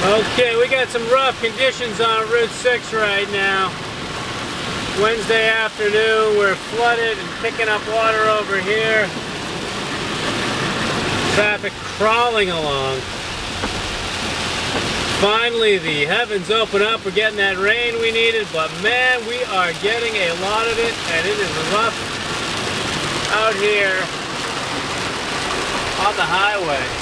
Okay, we got some rough conditions on Route 6 right now. Wednesday afternoon, we're flooded and picking up water over here. Traffic crawling along. Finally, the heavens open up. We're getting that rain we needed, but man, we are getting a lot of it, and it is rough out here on the highway.